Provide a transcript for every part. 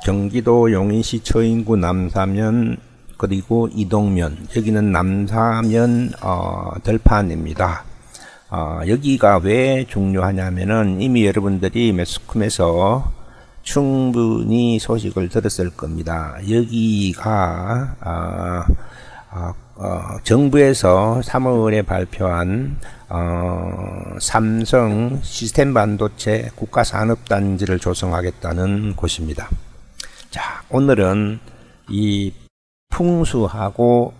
경기도 용인시 처인구 남사면 그리고 이동면, 여기는 남사면 들판입니다. 여기가 왜 중요하냐면은 이미 여러분들이 매스컴에서 충분히 소식을 들었을 겁니다. 여기가 정부에서 3월에 발표한 삼성 시스템 반도체 국가산업단지를 조성하겠다는 곳입니다. 자, 오늘은 이 풍수하고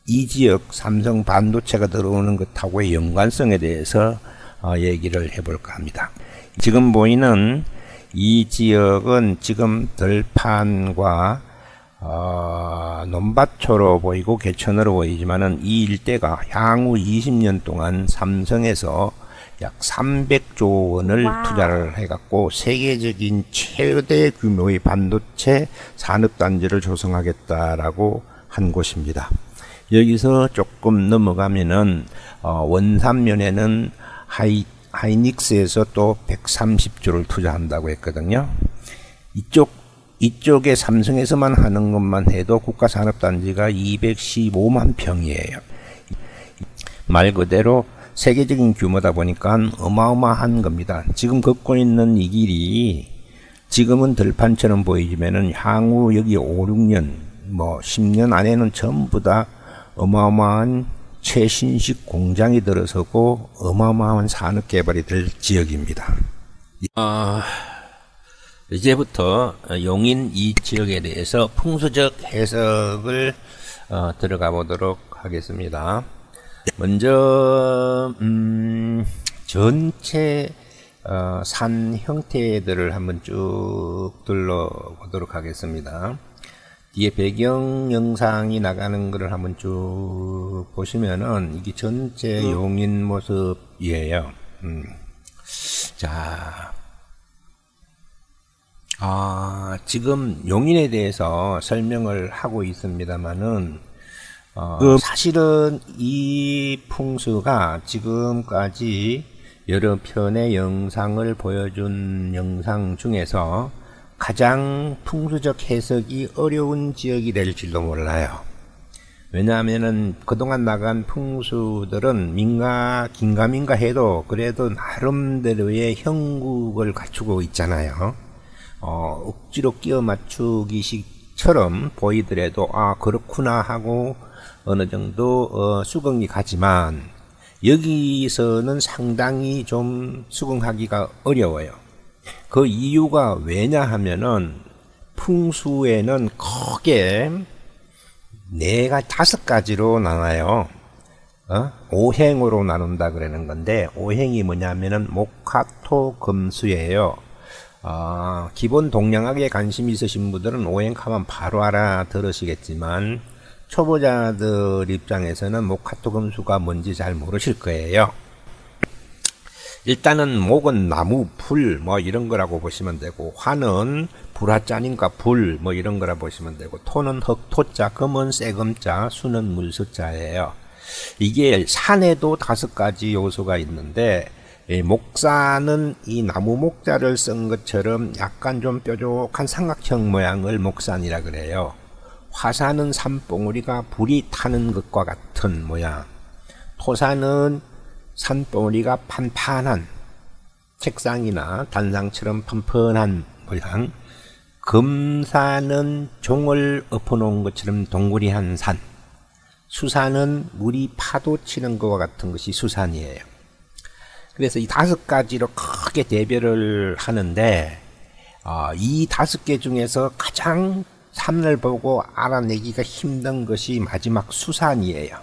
이 지역 삼성 반도체가 들어오는 것하고의 연관성에 대해서 얘기를 해볼까 합니다. 지금 보이는 이 지역은 지금 들판과 논밭초로 보이고 개천으로 보이지만은 이 일대가 향후 20년 동안 삼성에서 약 300조 원을 투자를 해갖고 세계적인 최대 규모의 반도체 산업단지를 조성하겠다라고 한 곳입니다. 여기서 조금 넘어가면은 원산면에는 하이닉스에서 또 130조를 투자한다고 했거든요. 이쪽에 삼성에서만 하는 것만 해도 국가산업단지가 215만 평이에요. 말 그대로 세계적인 규모다 보니까 어마어마한 겁니다. 지금 걷고 있는 이 길이 지금은 들판처럼 보이지만은 향후 여기 5, 6년, 10년 안에는 전부 다 어마어마한 최신식 공장이 들어서고 어마어마한 산업 개발이 될 지역입니다. 이제부터 용인 이 지역에 대해서 풍수적 해석을 들어가 보도록 하겠습니다. 먼저 전체 산 형태들을 한번 쭉 둘러보도록 하겠습니다. 뒤에 배경 영상이 나가는 것을 한번 쭉 보시면은 이게 전체 용인 모습이에요. 자, 지금 용인에 대해서 설명을 하고 있습니다만은 사실은 이 풍수가 지금까지 여러 편의 영상을 보여준 영상 중에서 가장 풍수적 해석이 어려운 지역이 될지도 몰라요. 왜냐하면은 그동안 나간 풍수들은 긴가민가 해도 그래도 나름대로의 형국을 갖추고 있잖아요. 억지로 끼워 맞추기식처럼 보이더라도 그렇구나 하고 어느 정도 수긍이 가지만 여기서는 상당히 좀 수긍하기가 어려워요. 그 이유가 왜냐 하면은 풍수에는 크게 5가지로 나눠요. 오행으로 나눈다 그러는 건데, 오행이 뭐냐면은 목화토 금수예요. 기본 동양학에 관심 있으신 분들은 오행하면 바로 알아들으시겠지만 초보자들 입장에서는 목화토 금수가 뭔지 잘 모르실 거예요. 일단은 목은 나무, 풀 이런 거라고 보시면 되고, 화는 불화자니까 불 이런 거라 보시면 되고, 토는 흑토자, 금은 새금자, 수는 물수자예요. 이게 산에도 5가지 요소가 있는데, 목사는 이 나무 목자를 쓴 것처럼 약간 좀 뾰족한 삼각형 모양을 목산이라 그래요. 화산은 산봉우리가 불이 타는 것과 같은 모양, 토산은 산봉우리가 판판한 책상이나 단상처럼 펀펀한 모양, 금산은 종을 엎어놓은 것처럼 동그리한 산, 수산은 물이 파도 치는 것과 같은 것이 수산이에요. 그래서 이 5가지로 크게 대별을 하는데, 이 5개 중에서 가장 산을 보고 알아내기가 힘든 것이 마지막 수산이에요.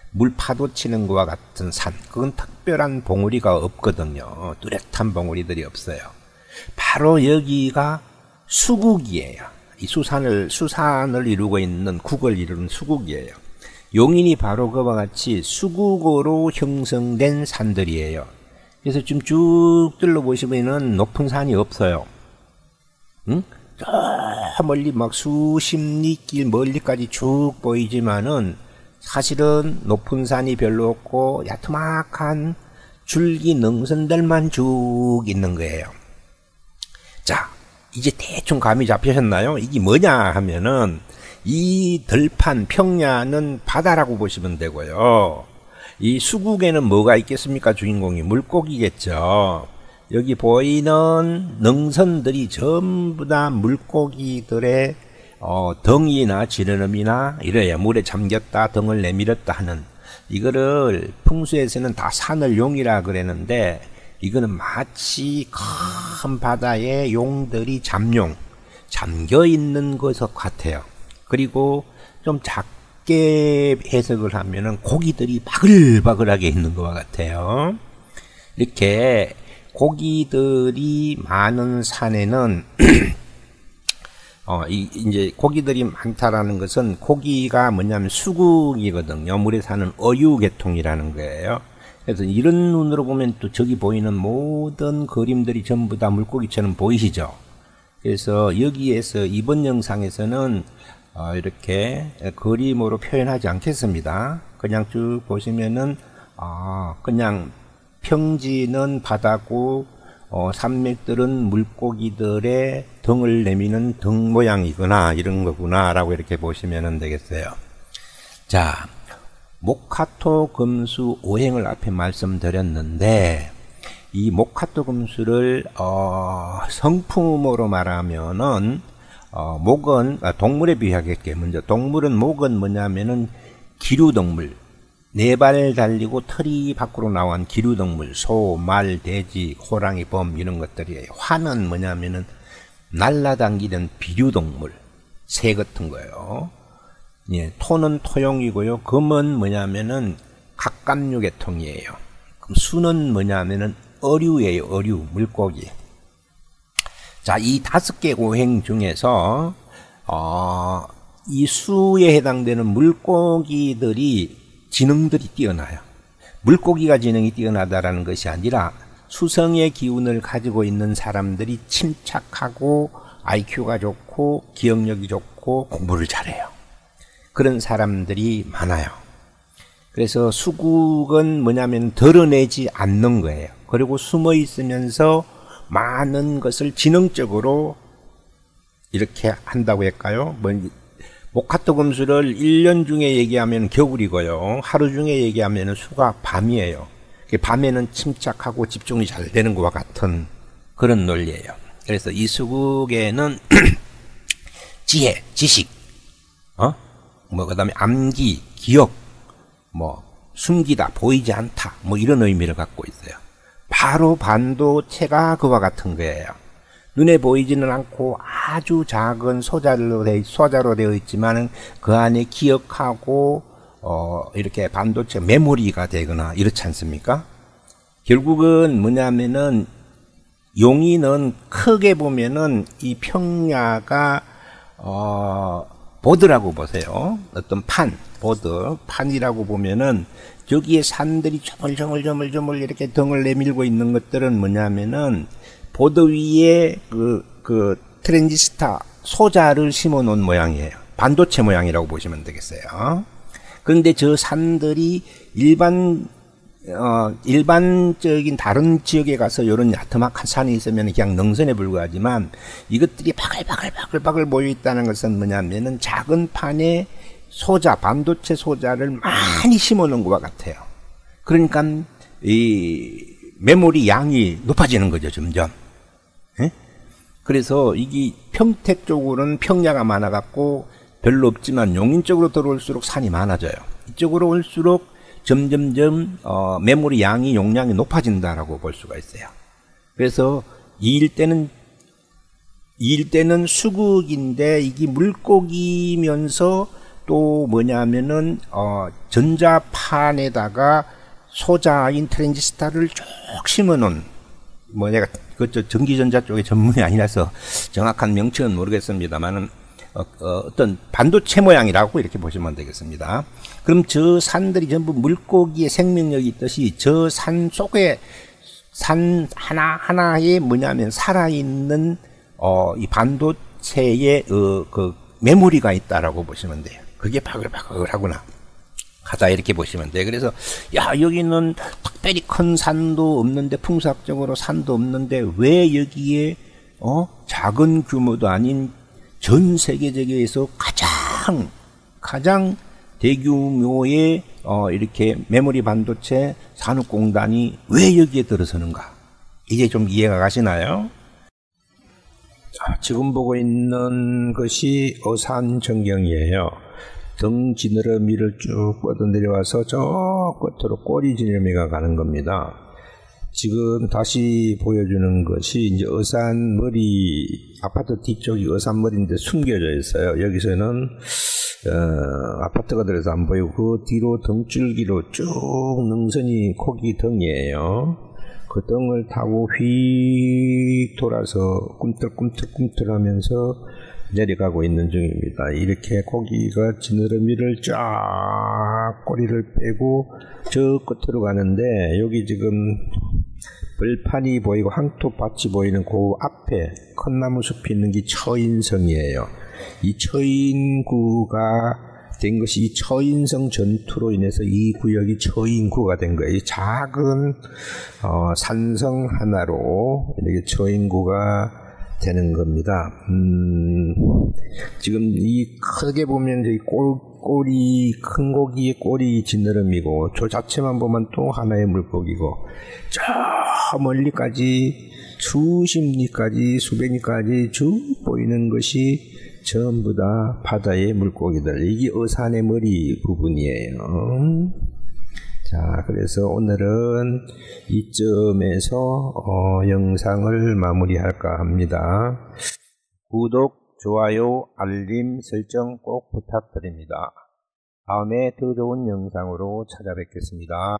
물 파도 치는 것과 같은 산, 그건 특별한 봉우리가 없거든요. 뚜렷한 봉우리들이 없어요. 바로 여기가 수국이에요. 이 수산을 이루고 있는 국을 이루는 수국이에요. 용인이 바로 그와 같이 수국으로 형성된 산들이에요. 그래서 지금 쭉 둘러보시면은 높은 산이 없어요. 저 멀리 막 수십 리 길 멀리까지 쭉 보이지만은 사실은 높은 산이 별로 없고 야트막한 줄기 능선들만 쭉 있는 거예요. 자, 이제 대충 감이 잡히셨나요? 이게 뭐냐 하면은 이 들판 평야는 바다라고 보시면 되고요. 이 수국에는 뭐가 있겠습니까? 주인공이 물고기겠죠. 여기 보이는 능선들이 전부 다 물고기들의 덩이나 지느러미나 이래야 물에 잠겼다 등을 내밀었다 하는, 이거를 풍수에서는 다 산을용이라 그랬는데 이거는 마치 큰 바다에 용들이 잠겨 있는 것 같아요. 그리고 좀 작게 해석을 하면은 고기들이 바글바글하게 있는 것과 같아요. 이렇게 고기들이 많은 산에는 이제 고기들이 많다라는 것은, 고기가 뭐냐면 수국이거든요. 물에 사는 어류계통이라는 거예요. 그래서 이런 눈으로 보면 또 저기 보이는 모든 그림들이 전부 다 물고기처럼 보이시죠? 그래서 여기에서 이번 영상에서는 이렇게 그림으로 표현하지 않겠습니다. 그냥 쭉 보시면은 그냥 평지는 바다고 산맥들은 물고기들의 등을 내미는 등 모양이구나, 이런 거구나 라고 이렇게 보시면 되겠어요. 자, 목화토 금수 오행을 앞에 말씀드렸는데, 이 목화토 금수를 성품으로 말하면은 목은 동물에 비하겠게, 먼저 동물은 목은 뭐냐면은 기류동물, 네 발 달리고 털이 밖으로 나온 기류동물, 소, 말, 돼지, 호랑이, 범 이런 것들이에요. 화는 뭐냐면은 날라다니는 비류동물, 새 같은 거예요. 예, 토는 토용이고요. 금은 뭐냐면은 갑각류 계통이에요. 그럼 수는 뭐냐면은 어류예요. 어류, 물고기. 자, 이 5개 오행 중에서 이 수에 해당되는 물고기들이 지능들이 뛰어나요. 물고기가 지능이 뛰어나다라는 것이 아니라 수성의 기운을 가지고 있는 사람들이 침착하고 IQ가 좋고 기억력이 좋고 공부를 잘해요. 그런 사람들이 많아요. 그래서 수국은 뭐냐면 드러내지 않는 거예요. 그리고 숨어 있으면서 많은 것을 지능적으로 이렇게 한다고 할까요? 목화토 금수를 1년 중에 얘기하면 겨울이고요. 하루 중에 얘기하면 수가 밤이에요. 밤에는 침착하고 집중이 잘 되는 것과 같은 그런 논리예요. 그래서 이 수국에는 지혜, 지식, 그다음에 암기, 기억, 숨기다, 보이지 않다, 이런 의미를 갖고 있어요. 바로 반도체가 그와 같은 거예요. 눈에 보이지는 않고 아주 작은 소자로 되어 있지만 그 안에 기억하고 이렇게 반도체 메모리가 되거나 이렇지 않습니까? 결국은 뭐냐면은 용인은 크게 보면은 이 평야가 보드라고 보세요. 어떤 판이라고 보면은 저기에 산들이 저물저물 이렇게 등을 내밀고 있는 것들은 뭐냐면은 보드 위에 그 트랜지스터 소자를 심어 놓은 모양이에요. 반도체 모양이라고 보시면 되겠어요. 그런데 저 산들이 일반적인 다른 지역에 가서 이런 야트막한 산이 있으면 그냥 능선에 불과하지만 이것들이 바글바글 모여 있다는 것은 뭐냐면은 작은 판에 반도체 소자를 많이 심어 놓은 것과 같아요. 그러니까 이 메모리 양이 높아지는 거죠, 점점. 예? 그래서 이게 평택 쪽으로는 평야가 많아갖고 별로 없지만 용인 쪽으로 들어올수록 산이 많아져요. 이쪽으로 올수록 점점점 메모리 양이 용량이 높아진다라고 볼 수가 있어요. 그래서 이 일대는 수국인데 이게 물고기면서 또 뭐냐면은 전자판에다가 소자인 트랜지스터를 쭉 심어놓은, 내가 전기전자 쪽의 전문이 아니라서 정확한 명칭은 모르겠습니다만은 어떤 반도체 모양이라고 이렇게 보시면 되겠습니다. 그럼 저 산들이 전부 물고기의 생명력이 있듯이 저 산 속에 산 하나하나에 뭐냐면 살아있는 이 반도체의 그 메모리가 있다라고 보시면 돼요. 그게 바글바글하구나 하다 이렇게 보시면 돼요. 그래서 여기는 특별히 큰 산도 없는데, 풍수학적으로 산도 없는데 왜 여기에 작은 규모도 아닌 전 세계적에서 가장 대규모의 이렇게 메모리 반도체 산업공단이 왜 여기에 들어서는가? 이제 좀 이해가 가시나요? 자, 지금 보고 있는 것이 어산전경이에요. 등 지느러미를 쭉 뻗어 내려와서 저 끝으로 꼬리 지느러미가 가는 겁니다. 지금 다시 보여주는 것이 이제 어산머리, 아파트 뒤쪽이 어산머리인데 숨겨져 있어요. 여기서는 아파트가 들어서 안 보이고 그 뒤로 등줄기로 쭉 능선이 코기 등이에요. 그 등을 타고 휙 돌아서 꿈틀꿈틀하면서 내려가고 있는 중입니다. 이렇게 고기가 지느러미를 쫙 꼬리를 빼고 저 끝으로 가는데, 여기 지금 벌판이 보이고 황토밭이 보이는 그 앞에 큰 나무 숲이 있는 게 처인성이에요. 이 처인구가 된 것이 이 처인성 전투로 인해서 이 구역이 처인구가 된 거예요. 이 작은 산성 하나로 이렇게 처인구가 되는 겁니다. 지금 이 크게 보면 이 꼬리, 큰 고기의 꼬리 지느러미고, 저 자체만 보면 또 하나의 물고기고, 저 멀리까지 수십 리까지 수백 리까지 쭉 보이는 것이 전부 다 바다의 물고기들. 이게 어산의 머리 부분이에요. 자, 그래서 오늘은 이점에서 영상을 마무리할까 합니다. 구독, 좋아요, 알림 설정 꼭 부탁드립니다. 다음에 더 좋은 영상으로 찾아뵙겠습니다.